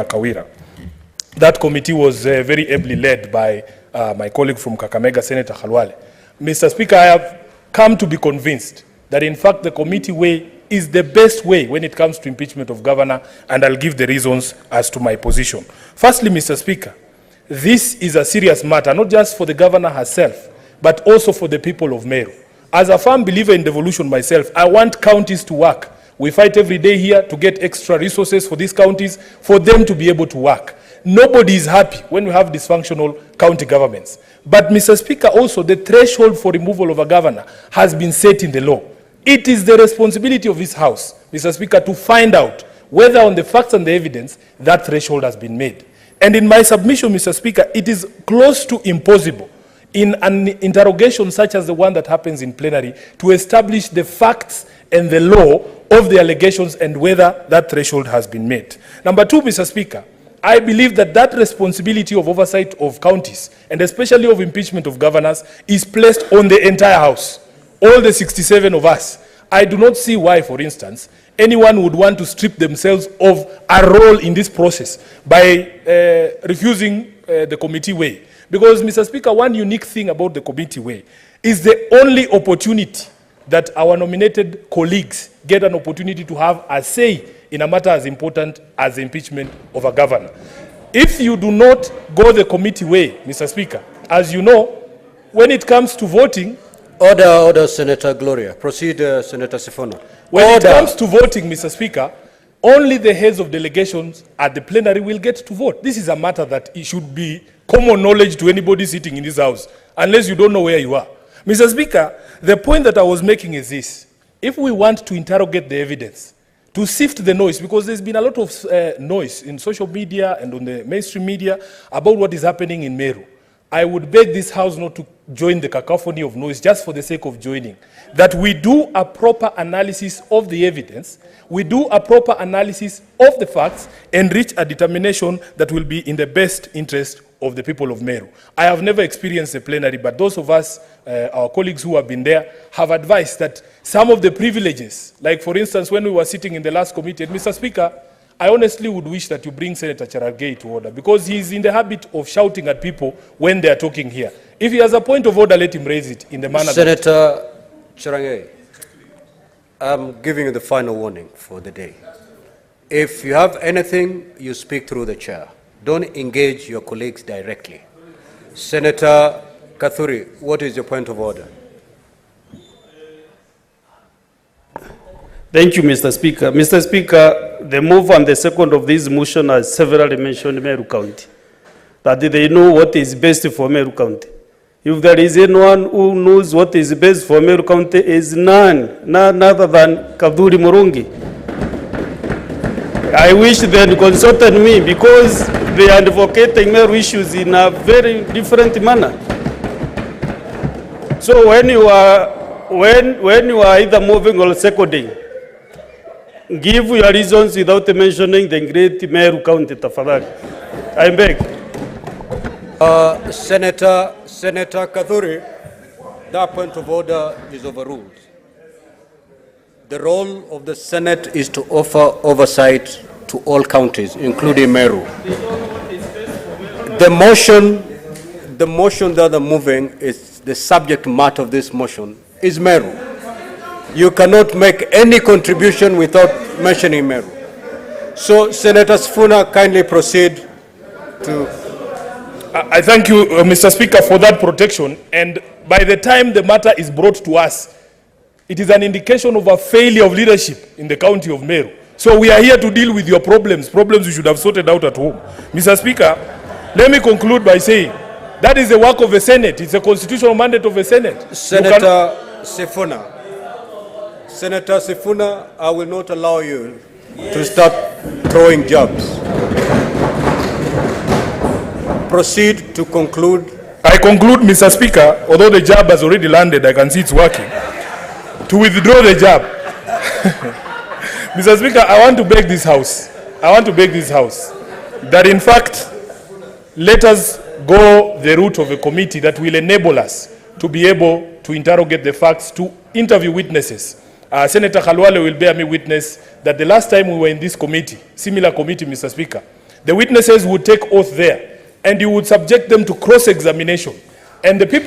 Kawira. That committee was very ably led by my colleague from Kakamega, Senator Khalwale. Mr. Speaker, I have come to be convinced that in fact the committee way is the best way when it comes to impeachment of governor, and I'll give the reasons as to my position. Firstly, Mr. Speaker, this is a serious matter, not just for the governor herself, but also for the people of Meru. As a firm believer in devolution myself, I want counties to work. We fight every day here to get extra resources for these counties, for them to be able to work. Nobody is happy when we have dysfunctional county governments. But, Mr. Speaker, also the threshold for removal of a governor has been set in the law. It is the responsibility of this House, Mr. Speaker, to find out whether on the facts and the evidence that threshold has been made. And in my submission, Mr. Speaker, it is close to impossible in an interrogation such as the one that happens in plenary to establish the facts and the law of the allegations and whether that threshold has been met. Number two, Mr. Speaker, I believe that that responsibility of oversight of counties, and especially of impeachment of governors, is placed on the entire House, all the 67 of us. I do not see why, for instance, anyone would want to strip themselves of a role in this process by refusing the committee way. Because, Mr. Speaker, one unique thing about the committee way is the only opportunity that our nominated colleagues get an opportunity to have a say in a matter as important as the impeachment of a governor. If you do not go the committee way, Mr. Speaker, as you know, when it comes to voting... Order, Senator Gloria. Proceed, Senator Sifuna. When it comes to voting, Mr. Speaker, only the heads of delegations at the plenary will get to vote. This is a matter that it should be common knowledge to anybody sitting in this House, unless you don't know where you are. Mr. Speaker, the point that I was making is this. If we want to interrogate the evidence, to sift the noise, because there's been a lot of noise in social media and on the mainstream media about what is happening in Meru, I would beg this House not to join the cacophony of noise just for the sake of joining. That we do a proper analysis of the evidence, we do a proper analysis of the facts, and reach a determination that will be in the best interest of the people of Meru. I have never experienced a plenary, but those of us, our colleagues who have been there, have advised that some of the privileges, like for instance, when we were sitting in the last committee, and Mr. Speaker, I honestly would wish that you bring Senator Cherargei to order, because he is in the habit of shouting at people when they are talking here. If he has a point of order, let him raise it in the manner Senator Cherargei, I'm giving you the final warning for the day. If you have anything, you speak through the chair. Don't engage your colleagues directly. Senator Kathuri, what is your point of order? Thank you, Mr. Speaker. Mr. Speaker, the move and the second of this motion has severally mentioned Meru County, that they know what is best for Meru County. If there is anyone who knows what is best for Meru County, is none other than Kaduri Murungi. I wish they had consulted me, because they are advocating Meru issues in a very different manner. So when you are either moving or seconding, give your reasons without mentioning the great Meru County, tafadhali. I beg. Senator Kathuri, that point of order is overruled. The role of the Senate is to offer oversight to all counties, including Meru. The motion that they're moving is the subject matter of this motion is Meru. You cannot make any contribution without mentioning Meru. So, Senator Sifuna, kindly proceed to... I thank you, Mr. Speaker, for that protection. And by the time the matter is brought to us, it is an indication of a failure of leadership in the county of Meru. So we are here to deal with your problems you should have sorted out at home. Mr. Speaker, let me conclude by saying that is the work of the Senate. It's a constitutional mandate of the Senate. Senator Sifuna, I will not allow you to start throwing jabs. Proceed to conclude. I conclude, Mr. Speaker, although the jab has already landed, I can see it's working, to withdraw the jab. Mr. Speaker, I want to beg this House that in fact, let us go the route of a committee that will enable us to be able to interrogate the facts, to interview witnesses. Senator Khalwale will bear me witness that the last time we were in this committee, similar committee, Mr. Speaker, The witnesses would take oath there, and you would subject them to cross-examination. And the people